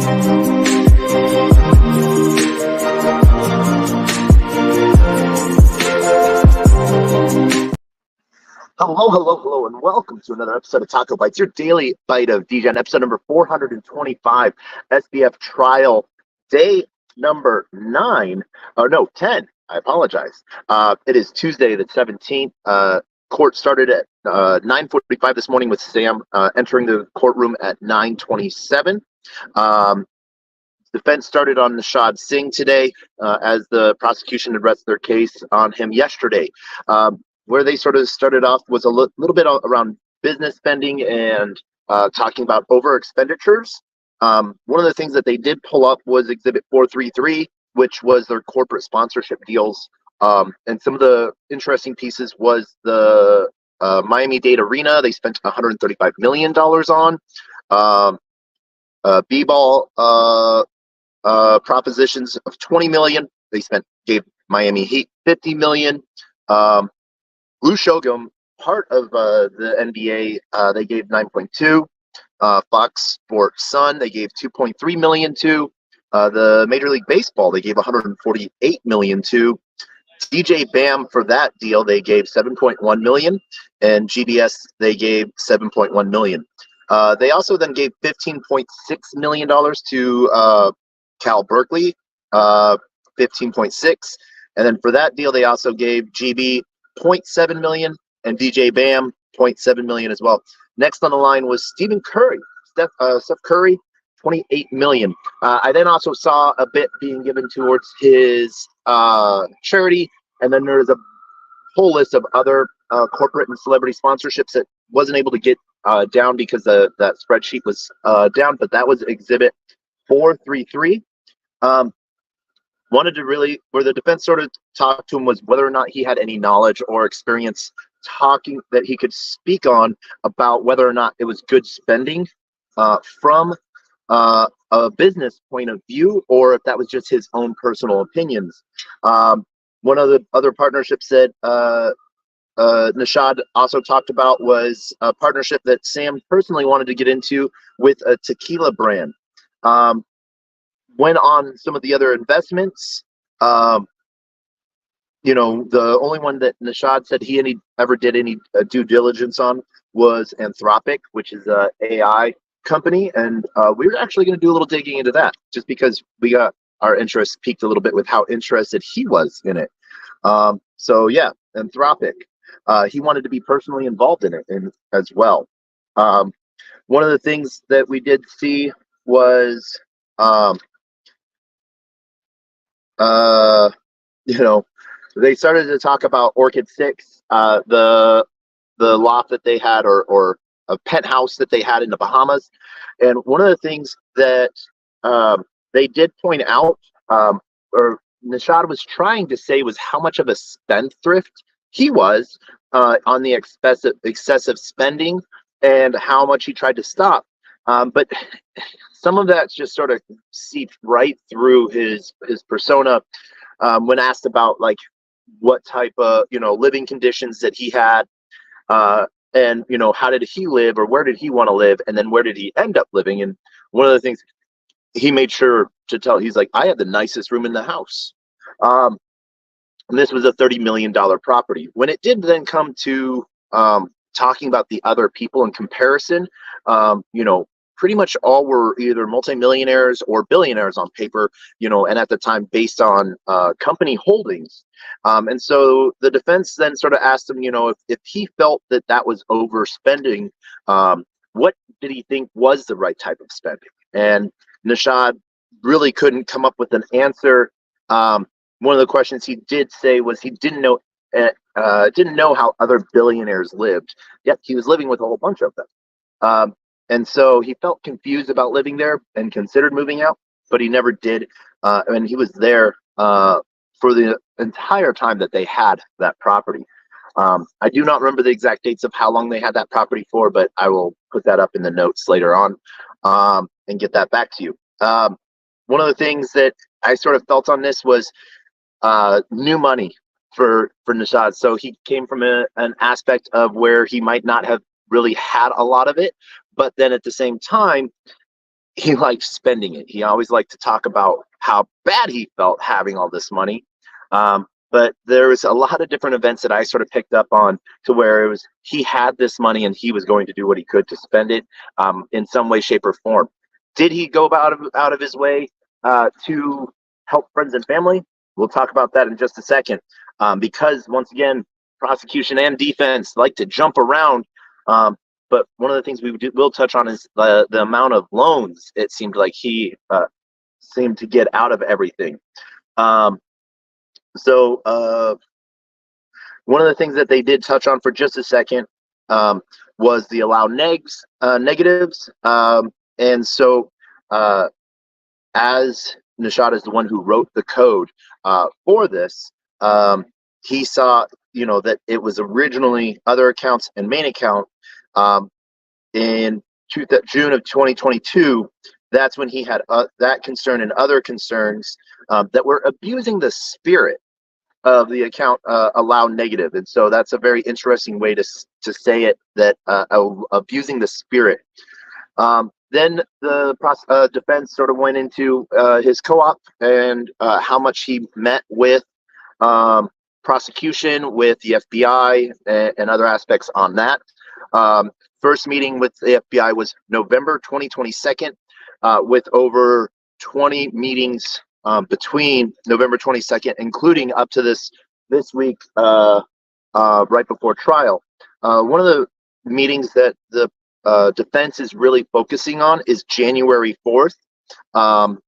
Hello, and welcome to another episode of TacoBytes, your daily bite of Degen, episode number 425, SBF trial, day number 10. I apologize. It is Tuesday the 17th. Court started at 9:45 this morning with Sam entering the courtroom at 9:27. Defense started on Nishad Singh today as the prosecution had rested their case on him yesterday. Where they sort of started off was a little bit around business spending and talking about over expenditures. One of the things that they did pull up was Exhibit 433, which was their corporate sponsorship deals. And some of the interesting pieces was the Miami-Dade Arena. They spent $135 million on. B-ball propositions of $20 million. They gave Miami Heat $50 million. Blue Shogun, part of the NBA, they gave 9.2. Fox Sports Sun, they gave 2.3 million to. The Major League Baseball, they gave 148 million to. DJ Bam, for that deal, they gave 7.1 million, and GBS they gave 7.1 million. They also then gave $15.6 million to Cal Berkeley, 15.6, and then for that deal they also gave GB 0.7 million and DJ Bam 0.7 million as well. Next on the line was Stephen Curry, Steph Curry, 28 million. I then also saw a bit being given towards his charity, and then there's a whole list of other corporate and celebrity sponsorships that wasn't able to get down because that spreadsheet was down, but that was Exhibit 433. Wanted to really, where the defense sort of talked to him was whether or not he had any knowledge or experience talking that he could speak on about whether or not it was good spending from a business point of view, or if that was just his own personal opinions. One of the other partnerships that Nishad also talked about was a partnership that Sam personally wanted to get into with a tequila brand. Went on some of the other investments. The only one that Nishad said he ever did any due diligence on was Anthropic, which is a AI company, and we were actually going to do a little digging into that, just because we got our interest piqued a little bit with how interested he was in it. So yeah, Anthropic. He wanted to be personally involved in it as well. One of the things that we did see was they started to talk about Orchid 6, the loft that they had, or a penthouse that they had in the Bahamas. And one of the things that they did point out, or Nishad was trying to say, was how much of a spendthrift he was on the excessive spending, and how much he tried to stop. But some of that's just sort of seeped right through his persona when asked about like what type of living conditions that he had, and how did he live, or where did he want to live, and then where did he end up living. And one of the things he made sure to tell, he's like, I had the nicest room in the house. And this was a $30 million property. When it did then come to talking about the other people in comparison, pretty much all were either multimillionaires or billionaires on paper, and at the time based on company holdings. And so the defense then sort of asked him, if he felt that was overspending, what did he think was the right type of spending? And Nishad really couldn't come up with an answer. One of the questions he did say was he didn't know how other billionaires lived, yet he was living with a whole bunch of them. And so he felt confused about living there and considered moving out, but he never did. And he was there for the entire time that they had that property. I do not remember the exact dates of how long they had that property for, but I will put that up in the notes later on and get that back to you. One of the things that I sort of felt on this was new money for Nishad. So he came from an aspect of where he might not have really had a lot of it, but then at the same time, he liked spending it. He always liked to talk about how bad he felt having all this money. But there was a lot of different events that I sort of picked up on to where it was he had this money and he was going to do what he could to spend it in some way, shape, or form. Did he go out of his way to help friends and family? We'll talk about that in just a second. Because once again, prosecution and defense like to jump around. But one of the things will touch on is the amount of loans it seemed like he seemed to get out of everything. So one of the things that they did touch on for just a second was the allow negatives. And so as Nishad is the one who wrote the code for this, he saw, that it was originally other accounts and main account. In June of 2022, that's when he had that concern and other concerns that were abusing the spirit of the account allow negative. And so that's a very interesting way to say it, that abusing the spirit. Then the defense sort of went into his co-op and how much he met with prosecution, with the FBI, and other aspects on that. First meeting with the FBI was November 2022, with over 20 meetings between November 22nd, including up to this week, right before trial. One of the meetings that the defense is really focusing on is January 4th,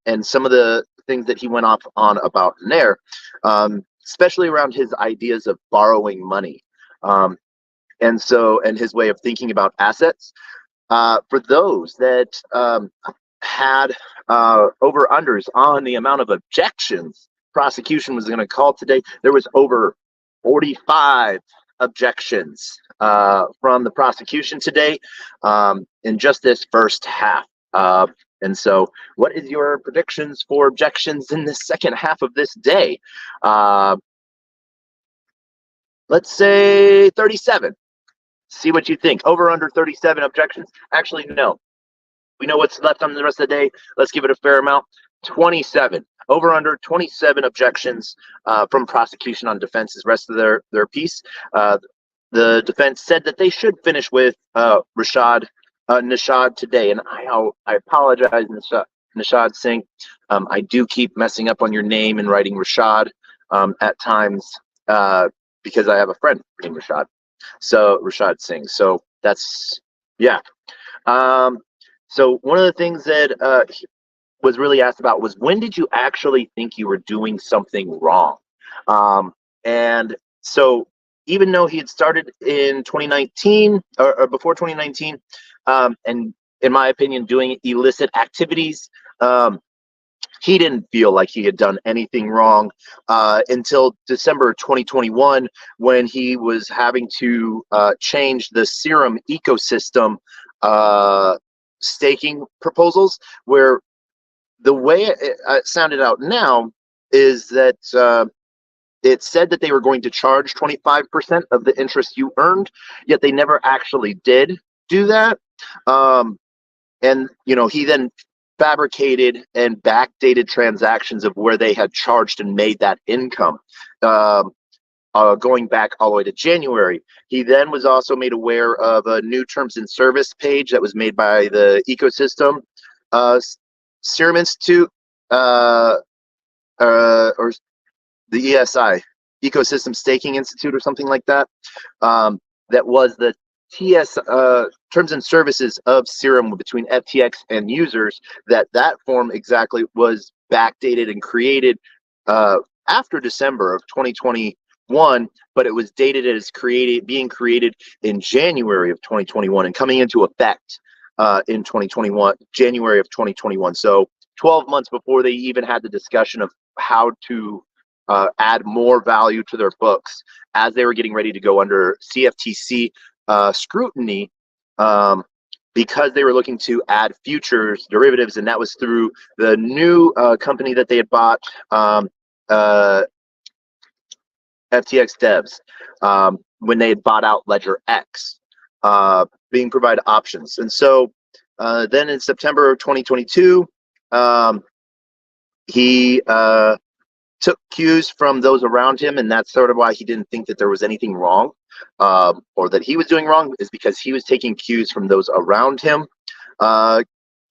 and some of the things that he went off on about in there, especially around his ideas of borrowing money. And his way of thinking about assets. For those that had over-unders on the amount of objections prosecution was going to call today, there was over 45 objections from the prosecution today in just this first half. And so what is your predictions for objections in the second half of this day? Let's say 37. See what you think. Over under 37 objections. Actually, no. We know what's left on the rest of the day. Let's give it a fair amount. 27. Over under 27 objections from prosecution on defense's rest of their piece. The defense said that they should finish with Nishad today. And I apologize, Nishad Singh. I do keep messing up on your name and writing Rashad at times because I have a friend named Rashad. So Rashad Singh. So that's, yeah. So one of the things that was really asked about was, when did you actually think you were doing something wrong? And so even though he had started in 2019 or before 2019, and in my opinion, doing illicit activities, he didn't feel like he had done anything wrong until December 2021, when he was having to change the serum ecosystem staking proposals, where the way it sounded out now is that it said that they were going to charge 25% of the interest you earned, yet they never actually did do that. And, he then fabricated and backdated transactions of where they had charged and made that income, going back all the way to January. He then was also made aware of a new terms and service page that was made by the ecosystem Serum Institute, or the ESI, Ecosystem Staking Institute, or something like that. That was the terms and services of Serum between FTX and users. That form exactly was backdated and created after December of 2021, but it was dated as being created in January of 2021 and coming into effect in January of 2021. So 12 months before they even had the discussion of how to add more value to their books, as they were getting ready to go under CFTC scrutiny, because they were looking to add futures derivatives, and that was through the new company that they had bought, FTX Devs, when they had bought out Ledger X, being provided options. And so Then in September of 2022, he took cues from those around him, and that's sort of why he didn't think that there was anything wrong, or that he was doing wrong, is because he was taking cues from those around him.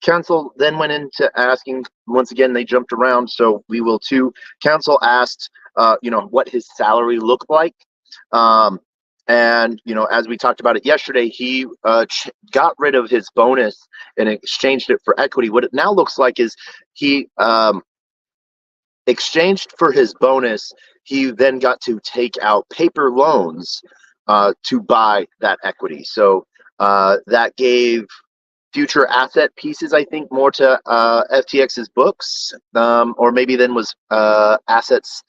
Council then went into asking, once again, they jumped around, so we will too. Council asked, what his salary looked like. And, as we talked about it yesterday, he got rid of his bonus and exchanged it for equity. What it now looks like is he exchanged for his bonus. He then got to take out paper loans to buy that equity. So that gave future asset pieces, I think, more to FTX's books, or maybe then was assets,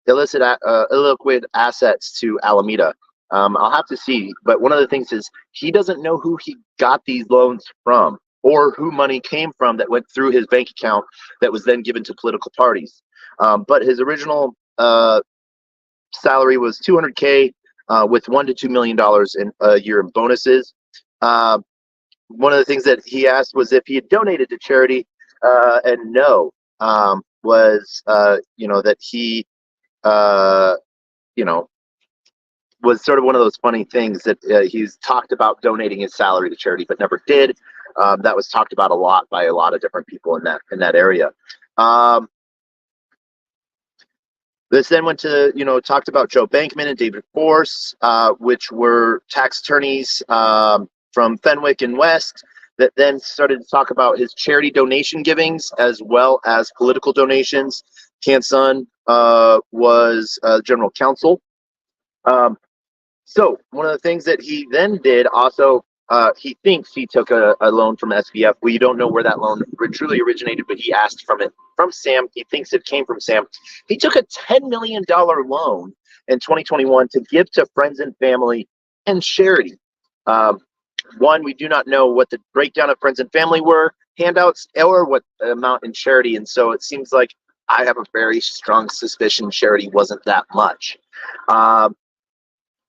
illiquid assets to Alameda. I'll have to see, but one of the things is he doesn't know who he got these loans from, or who money came from that went through his bank account that was then given to political parties. But his original salary was $200K with $1 to $2 million in a year in bonuses. One of the things that he asked was if he had donated to charity, and no, was that he was sort of one of those funny things that he's talked about donating his salary to charity but never did. That was talked about a lot by a lot of different people in that area. This then went to, talked about Joe Bankman and David Force, which were tax attorneys from Fenwick and West, that then started to talk about his charity donation givings as well as political donations. Canson was general counsel. So one of the things that he then did also, he thinks he took a loan from SBF. We don't know where that loan truly originated, but he asked from Sam. He thinks it came from Sam. He took a $10 million loan in 2021 to give to friends and family and charity. One, we do not know what the breakdown of friends and family were, handouts, or what the amount in charity. And so it seems like I have a very strong suspicion charity wasn't that much.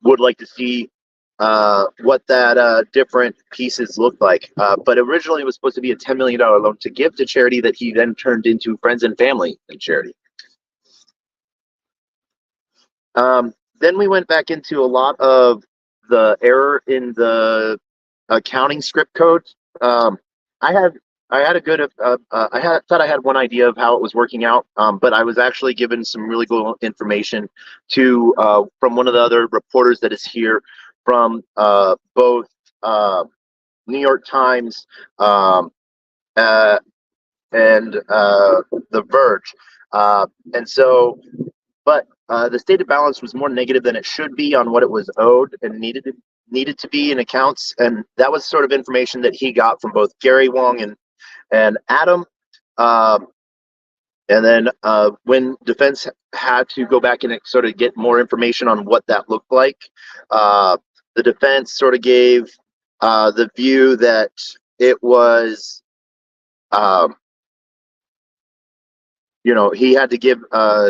Would like to see what that different pieces look like. But originally it was supposed to be a $10 million loan to give to charity that he then turned into friends and family and charity. Then we went back into a lot of the error in the accounting script code. I thought I had one idea of how it was working out, but I was actually given some really good information from one of the other reporters that is here from both New York Times and The Verge. But the stated balance was more negative than it should be on what it was owed and needed to be in accounts, and that was sort of information that he got from both Gary Wong and Adam. And then when defense had to go back and sort of get more information on what that looked like, the defense sort of gave the view that it was, he had to give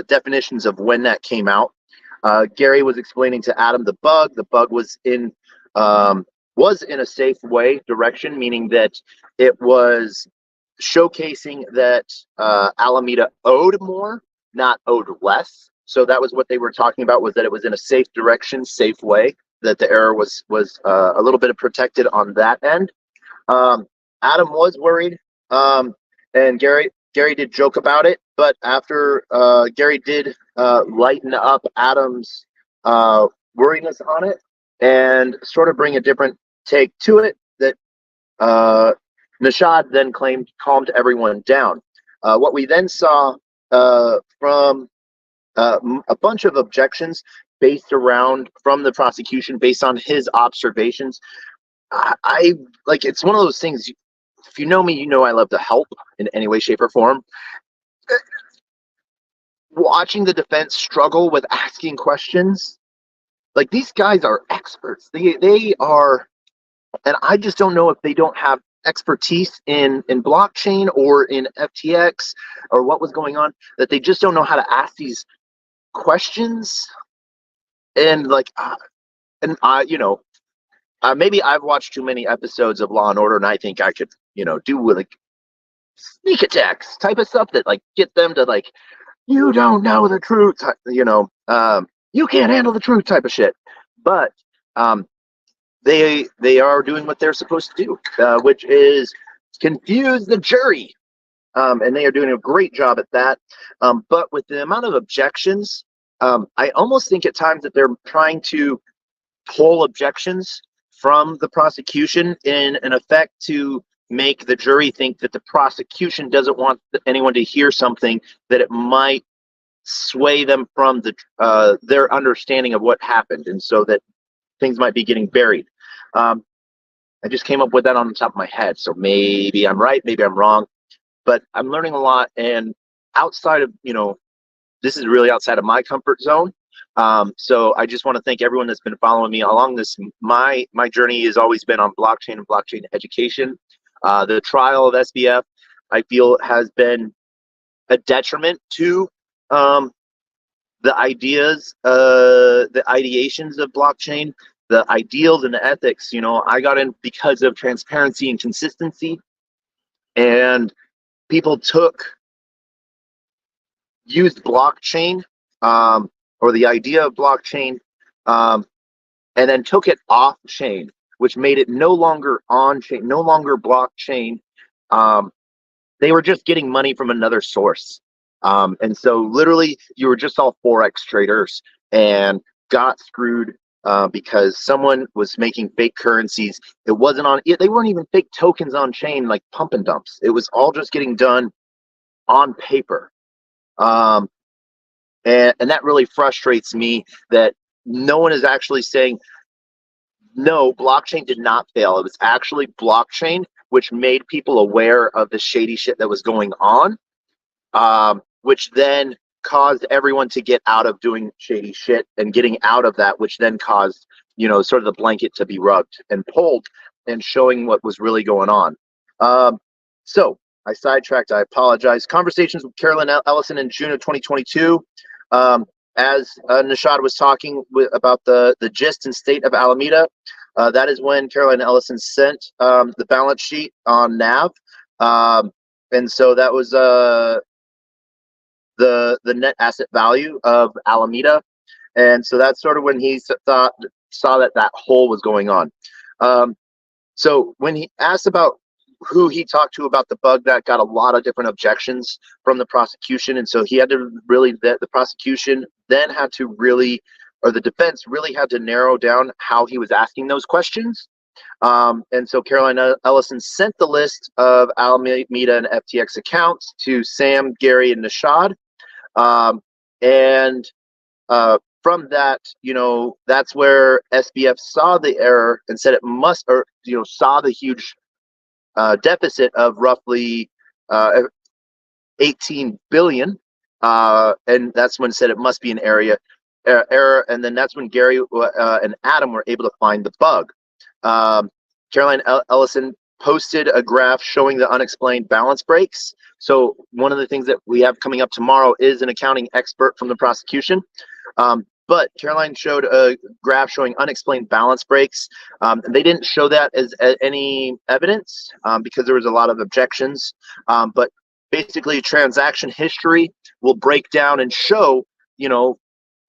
definitions of when that came out. Gary was explaining to Adam the bug. The bug was in a safe way direction, meaning that it was showcasing that Alameda owed more, not owed less. So that was what they were talking about, was that it was in a safe direction, safe way, that the error was a little bit protected on that end. Adam was worried, and Gary did joke about it, but after Gary did lighten up Adam's worriness on it and sort of bring a different take to it, that Nishad then calmed everyone down. What we then saw from a bunch of objections based around from the prosecution based on his observations. I like, it's one of those things, if you know me, you know I love to help in any way, shape, or form. Watching the defense struggle with asking questions, like, these guys are experts. They are, and I just don't know if they don't have expertise in blockchain or in FTX or what was going on, that they just don't know how to ask these questions. And like, maybe I've watched too many episodes of Law and Order, and I think I could, do like sneak attacks type of stuff that like get them to like, you don't know the truth, you can't handle the truth type of shit. But they are doing what they're supposed to do, which is confuse the jury. And they are doing a great job at that. But with the amount of objections, I almost think at times that they're trying to pull objections from the prosecution in an effect to make the jury think that the prosecution doesn't want anyone to hear something that it might sway them from their understanding of what happened, and so that things might be getting buried. I just came up with that on the top of my head, so maybe I'm right, maybe I'm wrong, but I'm learning a lot. And outside of, this is really outside of my comfort zone. So I just want to thank everyone that's been following me along this. My journey has always been on blockchain and blockchain education. The trial of SBF, I feel, has been a detriment to the ideas, the ideations of blockchain, the ideals and the ethics. I got in because of transparency and consistency, and people used blockchain, or the idea of blockchain, and then took it off chain, which made it no longer on chain, no longer blockchain. They were just getting money from another source. And so literally you were just all Forex traders and got screwed because someone was making fake currencies. It wasn't on, they weren't even fake tokens on chain like pump and dumps. It was all just getting done on paper. And that really frustrates me that no one is actually saying, no, blockchain did not fail. It was actually blockchain which made people aware of the shady shit that was going on, which then caused everyone to get out of doing shady shit and getting out of that, which then caused, sort of the blanket to be rubbed and pulled and showing what was really going on. So I sidetracked. I apologize. Conversations with Carolyn Ellison in June of 2022. As Nishad was talking about the gist and state of Alameda, that is when Caroline Ellison sent the balance sheet on NAV. And so that was the net asset value of Alameda. And so that's sort of when he saw that hole was going on. So when he asked about who he talked to about the bug, that got a lot of different objections from the prosecution. And so he had to really, the prosecution then had to really, or the defense really had to narrow down how he was asking those questions. And so Caroline Ellison sent the list of Alameda and FTX accounts to Sam, Gary, and Nishad. From that, that's where SBF saw the error and said it must, or, saw the huge deficit of roughly 18 billion. And that's when it said it must be an error. And then that's when Gary and Adam were able to find the bug. Caroline Ellison posted a graph showing the unexplained balance breaks. So one of the things that we have coming up tomorrow is an accounting expert from the prosecution. But Caroline showed a graph showing unexplained balance breaks. They didn't show that as any evidence because there was a lot of objections. But basically, transaction history will break down and show,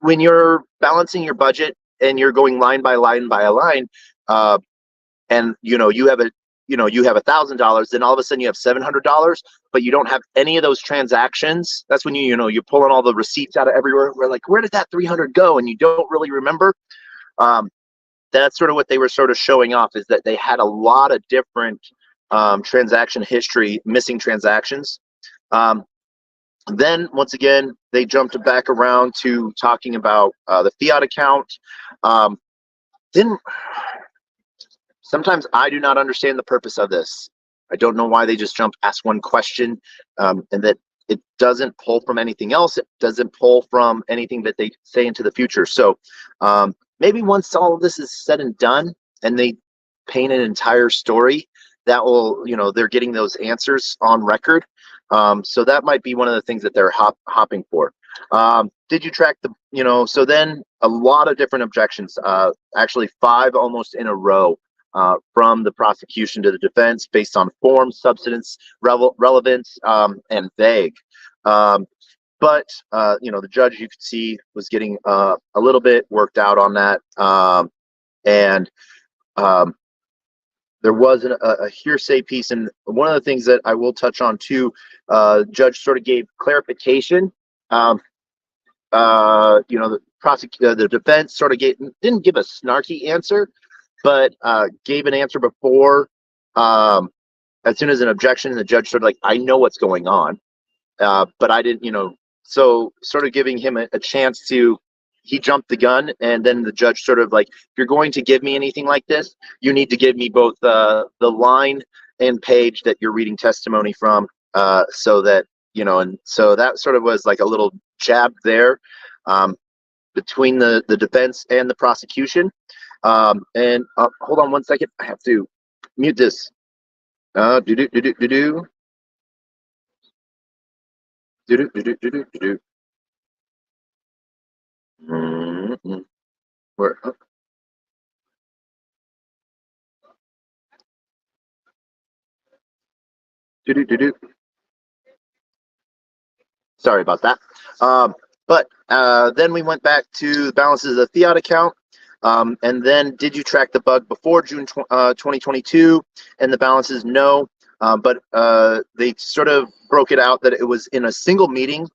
when you're balancing your budget and you're going line by line by a line, and you have $1,000, then all of a sudden you have $700, but you don't have any of those transactions. That's when you're pulling all the receipts out of everywhere. We're like, where did that 300 go? And you don't really remember. That's sort of what they were sort of showing off, is that they had a lot of different transaction history, missing transactions. Then once again, they jumped back around to talking about the fiat account. Then sometimes I do not understand the purpose of this. I don't know why they just ask one question, and that it doesn't pull from anything else. It doesn't pull from anything that they say into the future. So maybe once all of this is said and done and they paint an entire story, that will, they're getting those answers on record. So that might be one of the things that they're hopping for. Did you track the, so then a lot of different objections, actually 5 almost in a row, from the prosecution to the defense based on form, substance, relevance, and vague. But the judge, you could see, was getting a little bit worked out on that. And there was a hearsay piece. And one of the things that I will touch on too, judge sort of gave clarification. The defense sort of didn't give a snarky answer, but gave an answer before, as soon as an objection, the judge sort of like, I know what's going on, but I didn't, so sort of giving him a chance to, he jumped the gun, and then the judge sort of like, if you're going to give me anything like this, you need to give me both the line and page that you're reading testimony from, so that, and so that sort of was like a little jab there, between the defense and the prosecution. And hold on one second, I have to mute this. Where? Sorry about that. But then we went back to the balances of the fiat account. And then, did you track the bug before June 2022? And the balance is no. But they sort of broke it out that it was in a single meeting,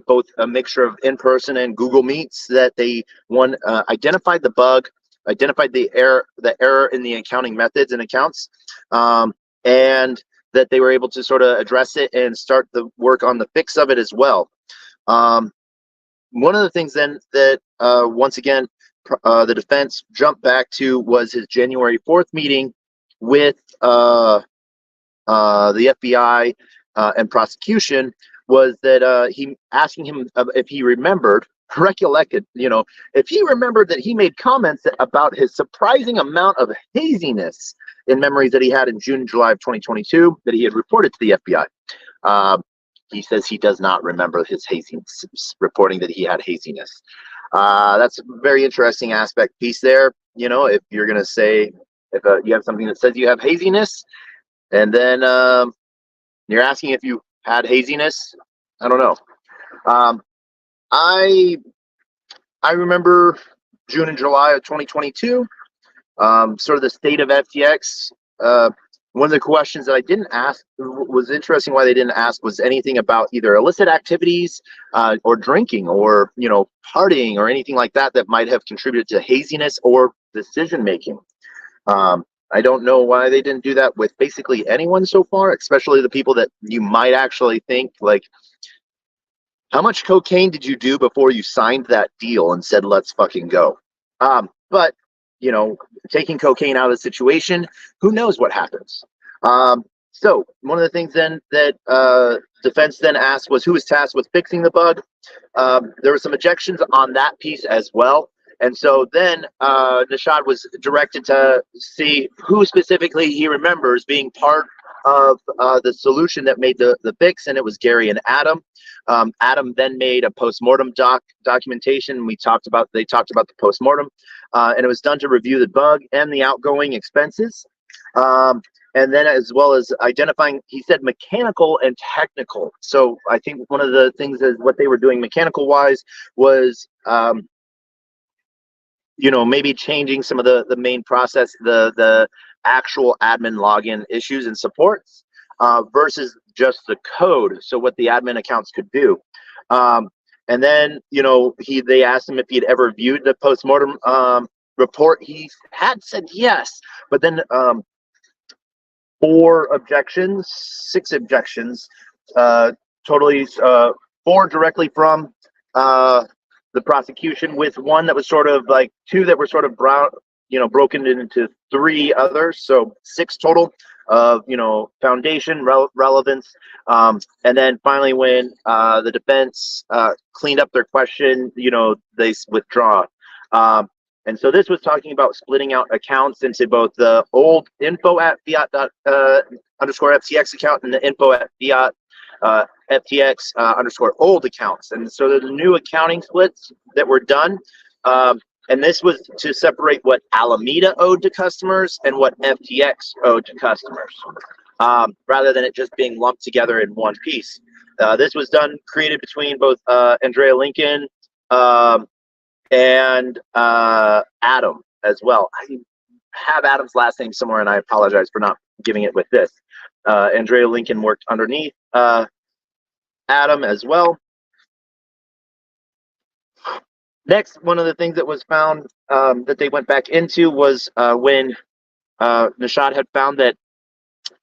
both a mixture of in-person and Google Meets, that they identified the bug, identified the error in the accounting methods and accounts, and that they were able to sort of address it and start the work on the fix of it as well. One of the things then that once again the defense jumped back to was his January 4th meeting with the FBI and prosecution, was that he asking him if he recollected, if he remembered that he made comments about his surprising amount of haziness in memories that he had in June and July of 2022 that he had reported to the FBI. He says he does not remember his haziness, reporting that he had haziness. That's a very interesting aspect piece there. If you're going to say, if you have something that says you have haziness, and then you're asking if you had haziness, I don't know. I remember June and July of 2022, sort of the state of FTX. One of the questions that I didn't ask, was interesting why they didn't ask, was anything about either illicit activities or drinking or, partying or anything like that that might have contributed to haziness or decision making. I don't know why they didn't do that with basically anyone so far, especially the people that you might actually think, like, how much cocaine did you do before you signed that deal and said, let's fucking go? But, taking cocaine out of the situation, who knows what happens? So one of the things then that defense then asked was who was tasked with fixing the bug. There were some objections on that piece as well. And so then Nishad was directed to see who specifically he remembers being part of the solution that made the fix, and it was Gary and Adam. Adam then made a postmortem documentation. They talked about the postmortem, and it was done to review the bug and the outgoing expenses. And then, as well as identifying, he said mechanical and technical. So I think one of the things is what they were doing mechanical wise was, maybe changing some of the main process, the actual admin login issues and supports, versus just the code. So what the admin accounts could do. And then, they asked him if he had ever viewed the postmortem report. He had said yes, but then 6 objections, totally 4 directly from the prosecution, with 1 that was sort of like 2 that were sort of broken into 3 others. So 6 total of, foundation, relevance. And then finally, when the defense cleaned up their question, they withdraw. And so this was talking about splitting out accounts into both the old info at fiat _FTX account and the info at fiat FTX underscore old accounts. And so there's new accounting splits that were done. And this was to separate what Alameda owed to customers and what FTX owed to customers, rather than it just being lumped together in one piece. This was created between both Andrea Lincoln and Adam as well. I have Adam's last name somewhere, and I apologize for not giving it with this. Andrea Lincoln worked underneath Adam as well. Next, one of the things that was found that they went back into was when Nishad had found that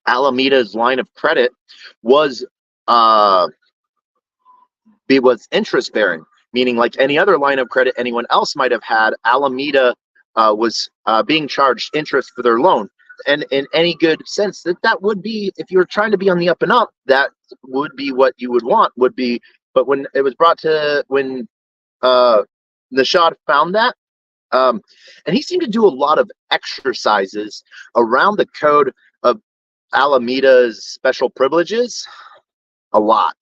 Alameda's line of credit was interest bearing, meaning like any other line of credit anyone else might have had, Alameda was being charged interest for their loan. And in any good sense, that would be, if you're trying to be on the up and up, that would be what you would want, would be. But when it was brought to, when Nishad found that, and he seemed to do a lot of exercises around the code of Alameda's special privileges, a lot.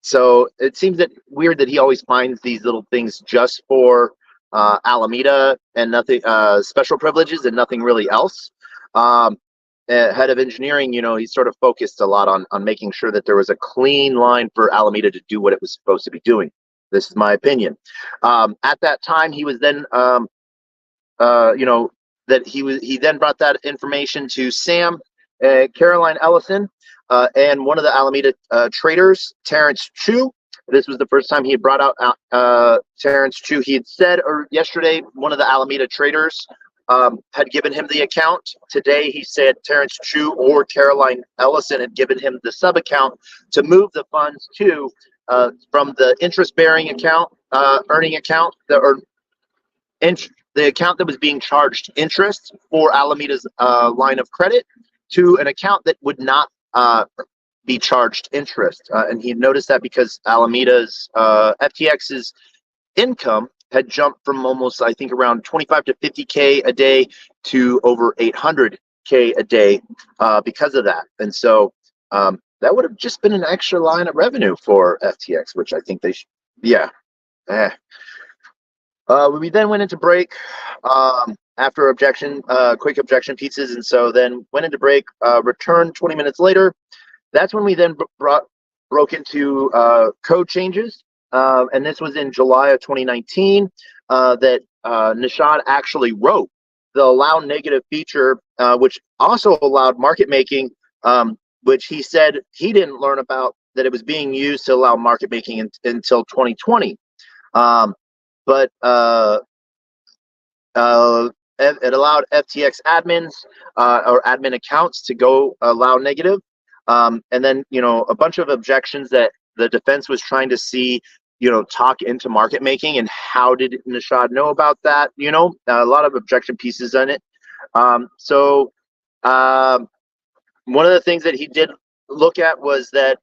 So it seems that weird that he always finds these little things just for Alameda and nothing, special privileges and nothing really else. Head of engineering, he sort of focused a lot on making sure that there was a clean line for Alameda to do what it was supposed to be doing. This is my opinion. At that time, he was then, he then brought that information to Sam, Caroline Ellison, and one of the Alameda traders, Terrence Chu. This was the first time he had brought out Terrence Chu. He had said yesterday one of the Alameda traders had given him the account. Today he said Terrence Chu or Caroline Ellison had given him the sub account to move the funds to from the interest-bearing account, earning account, the account that was being charged interest for Alameda's line of credit, to an account that would not be charged interest. And he noticed that because Alameda's FTX's income had jumped from almost, I think, around 25 to 50K a day to over 800K a day because of that. And so that would have just been an extra line of revenue for FTX, which I think they should, yeah. We then went into break after quick objection pieces, and so then went into break, returned 20 minutes later. That's when we then broke into code changes, and this was in July of 2019, that Nishad actually wrote the allow negative feature, which also allowed market making, which he said he didn't learn about, that it was being used to allow market making until 2020. But it allowed FTX admins or admin accounts to go allow negative. And then, a bunch of objections that the defense was trying to see, talk into market making, and how did Nishad know about that? A lot of objection pieces on it. So one of the things that he did look at was that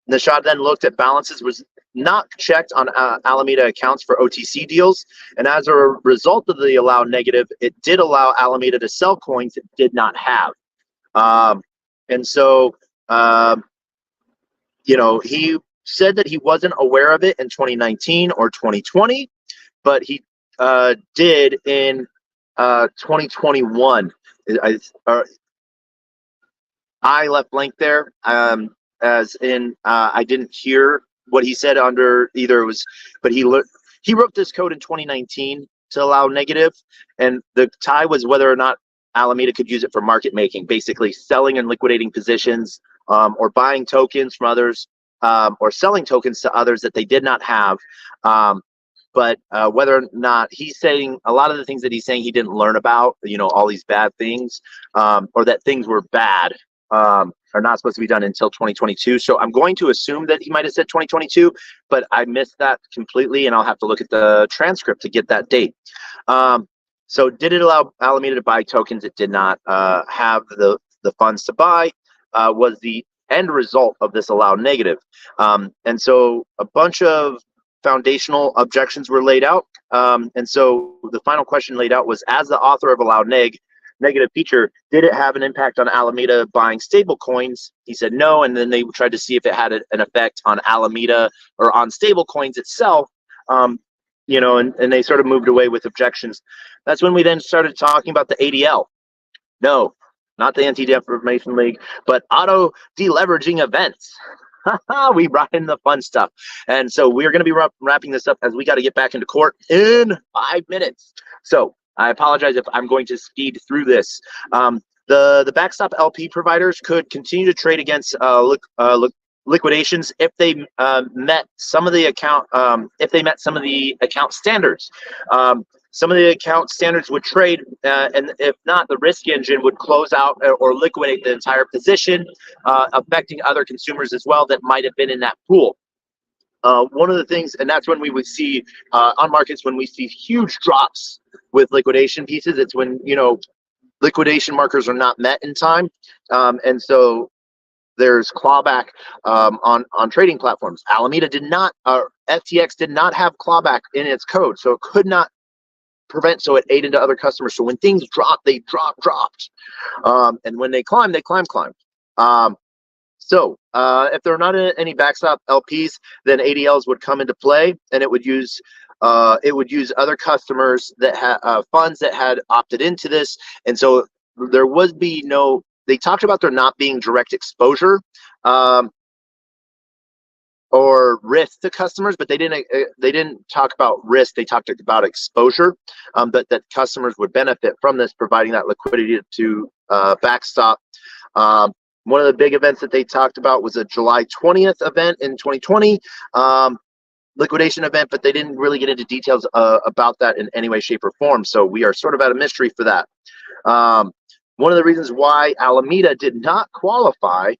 Nishad then looked at balances was not checked on Alameda accounts for OTC deals, and as a result of the allow negative, it did allow Alameda to sell coins it did not have. And so, he said that he wasn't aware of it in 2019 or 2020, but he did in 2021. I left blank there, as in I didn't hear what he said under either. It was, but he wrote this code in 2019 to allow negative, and the tie was whether or not Alameda could use it for market making, basically selling and liquidating positions, or buying tokens from others, or selling tokens to others that they did not have. But whether or not he's saying, a lot of the things that he's saying he didn't learn about, all these bad things, or that things were bad, are not supposed to be done until 2022. So I'm going to assume that he might have said 2022, but I missed that completely, and I'll have to look at the transcript to get that date. So did it allow Alameda to buy tokens it did not have the funds to buy, was the end result of this allow negative. And so a bunch of foundational objections were laid out. And so the final question laid out was, as the author of allow neg, negative feature, did it have an impact on Alameda buying stable coins? He said no, and then they tried to see if it had an effect on Alameda or on stable coins itself. And they sort of moved away with objections. That's when we then started talking about the ADL. No, not the Anti-Defamation League, but auto deleveraging events. We brought in the fun stuff. And so we're going to be wrapping this up as we got to get back into court in 5 minutes. So I apologize if I'm going to speed through this. The backstop LP providers could continue to trade against liquidations if they met some of the account standards. Some of the account standards would trade, and if not, the risk engine would close out or liquidate the entire position, affecting other consumers as well that might have been in that pool. One of the things, and that's when we would see on markets, when we see huge drops with liquidation pieces, it's when, liquidation markers are not met in time. And so there's clawback on trading platforms. Alameda did not, FTX did not have clawback in its code, so it could not prevent, so it ate into other customers. So when things drop, they dropped. And when they climb, they climb. So if there are not any backstop LPs, then ADLs would come into play, and it would use other customers that had funds that had opted into this. And so there would be no, they talked about there not being direct exposure or risk to customers, but they didn't talk about risk. They talked about exposure, but that customers would benefit from this, providing that liquidity to backstop. One of the big events that they talked about was a July 20th event in 2020, liquidation event, but they didn't really get into details about that in any way, shape, or form. So we are sort of at a mystery for that. One of the reasons why Alameda did not qualify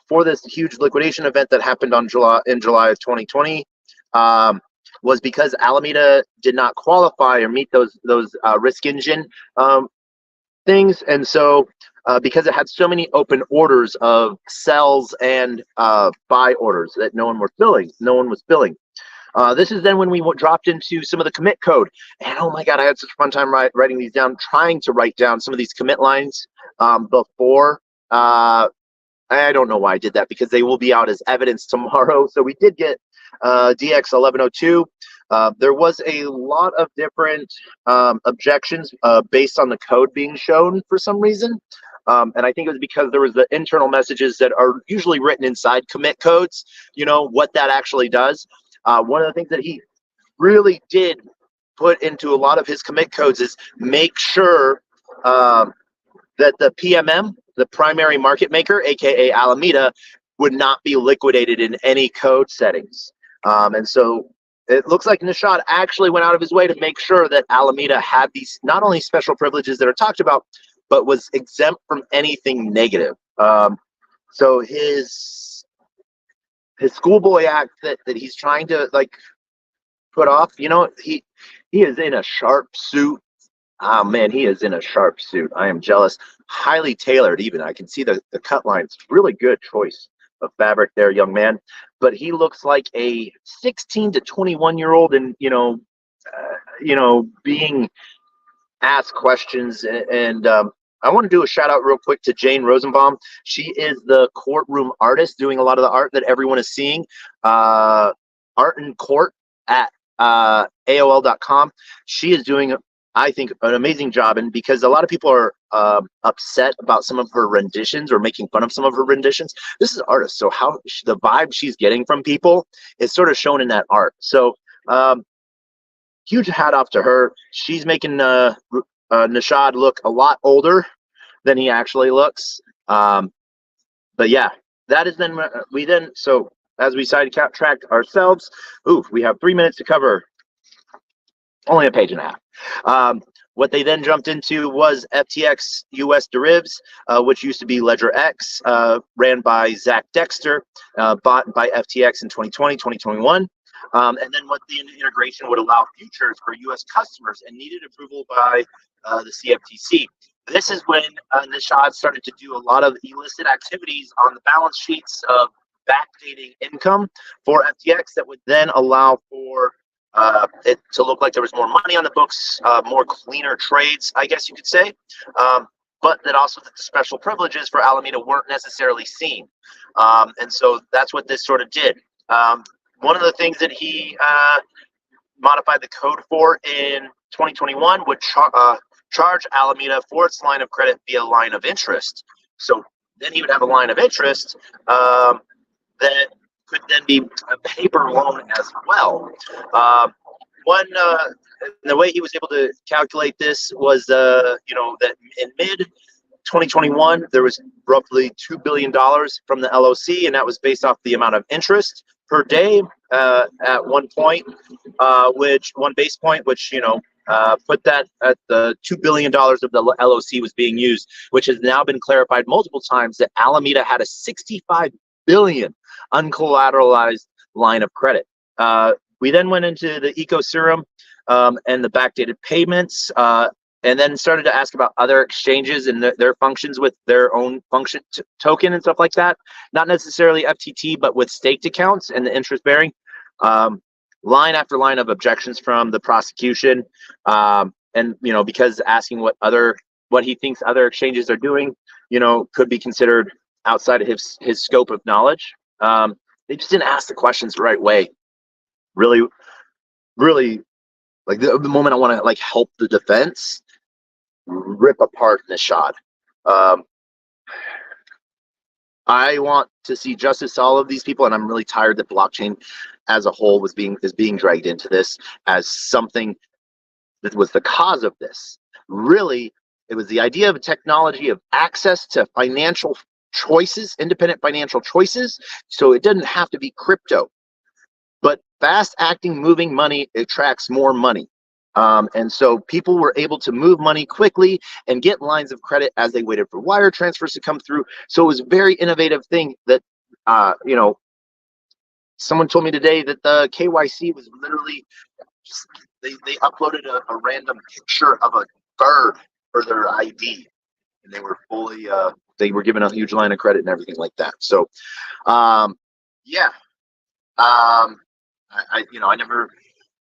for this huge liquidation event that happened in July of 2020 was because Alameda did not qualify or meet those risk engine things. And so because it had so many open orders of sells and buy orders that no one was filling. This is then when we dropped into some of the commit code. And oh my God, I had such a fun time writing these down, trying to write down some of these commit lines before. I don't know why I did that, because they will be out as evidence tomorrow. So we did get DX 1102. There was a lot of different objections based on the code being shown for some reason. And I think it was because there was the internal messages that are usually written inside commit codes, what that actually does. One of the things that he really did put into a lot of his commit codes is make sure that the PMM, the primary market maker, aka Alameda, would not be liquidated in any code settings. And so it looks like Nishad actually went out of his way to make sure that Alameda had these not only special privileges that are talked about, but was exempt from anything negative. So his schoolboy act that he's trying to put off, he is in a sharp suit. Oh man, he is in a sharp suit. I am jealous. Highly tailored, even. I can see the cut lines. Really good choice of fabric there, young man. But he looks like a 16 to 21-year-old, and being asked questions. And I want to do a shout out real quick to Jane Rosenbaum. She is the courtroom artist, doing a lot of the art that everyone is seeing. Art in Court at AOL.com. She is doing, I think, an amazing job. And because a lot of people are upset about some of her renditions or making fun of some of her renditions, this is an artist. So how the vibe she's getting from people is sort of shown in that art. So huge hat off to her. She's making Nishad look a lot older than he actually looks. But yeah, that is then so as we sidetracked ourselves, we have 3 minutes to cover. Only a page and a half. What they then jumped into was FTX US derivatives, which used to be Ledger X, ran by Zach Dexter, bought by FTX in 2020, 2021. And then what the integration would allow futures for US customers and needed approval by the CFTC. This is when Nishad started to do a lot of illicit activities on the balance sheets of backdating income for FTX that would then allow for it to look like there was more money on the books, more cleaner trades, I guess you could say. But that also that the special privileges for Alameda weren't necessarily seen. And so that's what this sort of did. One of the things that he modified the code for in 2021 would charge Alameda for its line of credit via line of interest. So then he would have a line of interest that could then be a paper loan as well. The way he was able to calculate this was, that in mid 2021, there was roughly $2 billion from the LOC, and that was based off the amount of interest per day at one point, which one base point, which, put that at the $2 billion of the LOC was being used, which has now been clarified multiple times that Alameda had a $65 billion uncollateralized line of credit. We then went into the eco serum and the backdated payments, and then started to ask about other exchanges and their functions with their own function token and stuff like that. Not necessarily FTT, but with staked accounts and the interest bearing. Line after line of objections from the prosecution, and because asking what he thinks other exchanges are doing, could be considered outside of his scope of knowledge. They just didn't ask the questions the right way. Really, really, like the moment I want to help the defense, rip apart Nishad. I want to see justice to all of these people, and I'm really tired that blockchain as a whole is being dragged into this as something that was the cause of this. Really, it was the idea of a technology of access to financial choices, independent financial choices, so it doesn't have to be crypto. But fast acting, moving money attracts more money. And so people were able to move money quickly and get lines of credit as they waited for wire transfers to come through. So it was a very innovative thing that, someone told me today that the KYC was literally just, they uploaded a random picture of a bird for their ID, and they were fully, they were given a huge line of credit and everything like that. So, yeah, I never,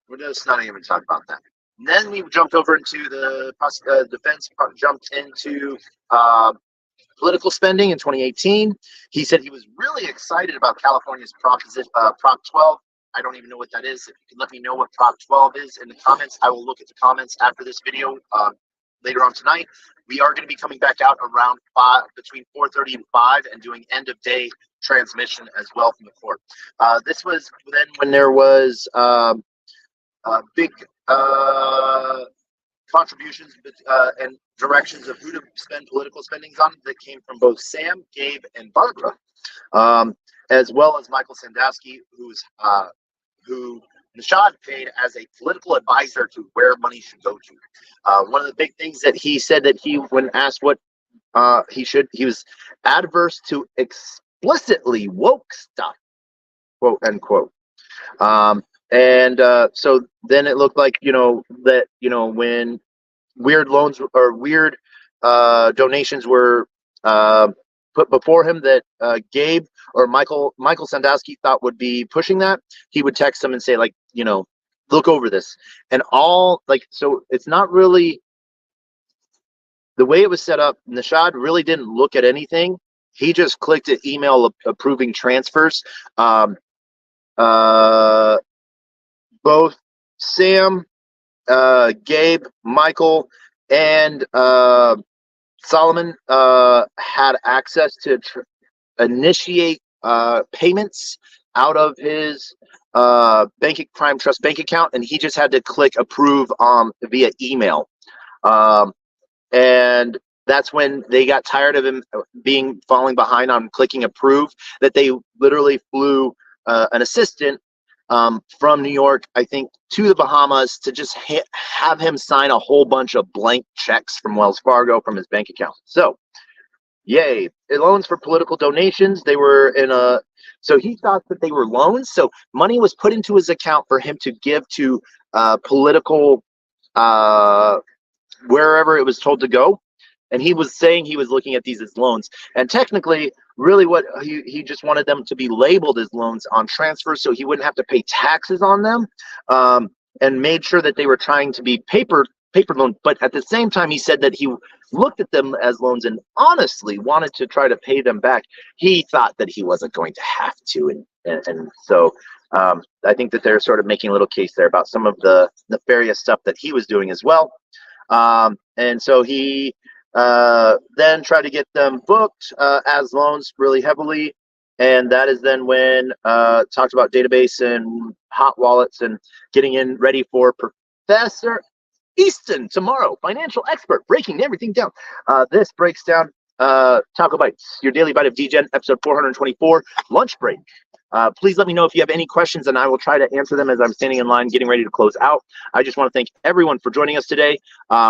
we're just not even talk about that. And then we jumped over into the defense, jumped into political spending in 2018. He said he was really excited about California's Prop 12. I don't even know what that is. If you can let me know what Prop 12 is in the comments, I will look at the comments after this video later on tonight. We are going to be coming back out around between 4:30 and 5 and doing end of day transmission as well from the court. This was then when there was big contributions and directions of who to spend political spendings on that came from both Sam, Gabe, and Barbara, as well as Michael Sandusky, who Nishad paid as a political advisor to where money should go to. One of the big things that he said that when asked what he was adverse to explicitly woke stuff, quote unquote. And so then it looked like, that, when weird loans or weird donations were put before him that Gabe or Michael Sandusky thought would be pushing that, he would text them and say, look over this. And so it's not really the way it was set up. Nishad really didn't look at anything. He just clicked an email approving transfers. Both Sam, Gabe, Michael, and Solomon had access to initiate payments out of his Prime Trust bank account, and he just had to click approve via email. And that's when they got tired of him falling behind on clicking approve, that they literally flew an assistant from New York, I think, to the Bahamas to just have him sign a whole bunch of blank checks from Wells Fargo from his bank account. So, yay. Loans for political donations, they were so he thought that they were loans. So money was put into his account for him to give to political, wherever it was told to go. And he was saying he was looking at these as loans. And technically, really what he just wanted them to be labeled as loans on transfer so he wouldn't have to pay taxes on them, and made sure that they were trying to be paper loan. But at the same time, he said that he looked at them as loans and honestly wanted to try to pay them back. He thought that he wasn't going to have to. And so I think that they're sort of making a little case there about some of the nefarious stuff that he was doing as well. And so he then tried to get them booked as loans really heavily. And that is then when talked about database and hot wallets and getting in ready for Professor Easton tomorrow, financial expert, breaking everything down. This breaks down TacoBytes, your daily bite of Degen, episode 424, lunch break. Please let me know if you have any questions, and I will try to answer them as I'm standing in line getting ready to close out. I just want to thank everyone for joining us today.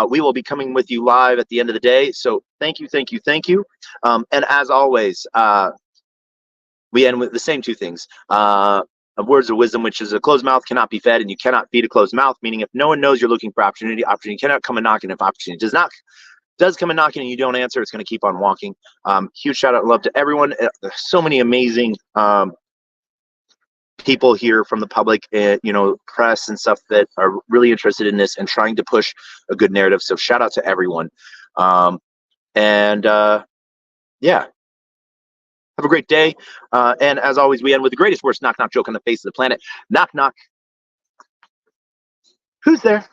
We will be coming with you live at the end of the day, so thank you, thank you, thank you. And as always, we end with the same two things. Words of wisdom, which is a closed mouth cannot be fed, and you cannot feed a closed mouth, meaning if no one knows you're looking for opportunity cannot come a knocking. If opportunity does come a knocking and you don't answer, it's going to keep on walking. Huge shout out and love to everyone. There's so many amazing people here from the public, press and stuff that are really interested in this and trying to push a good narrative. So shout out to everyone. Yeah. Have a great day. And as always, we end with the greatest, worst knock-knock joke on the face of the planet. Knock, knock. Who's there?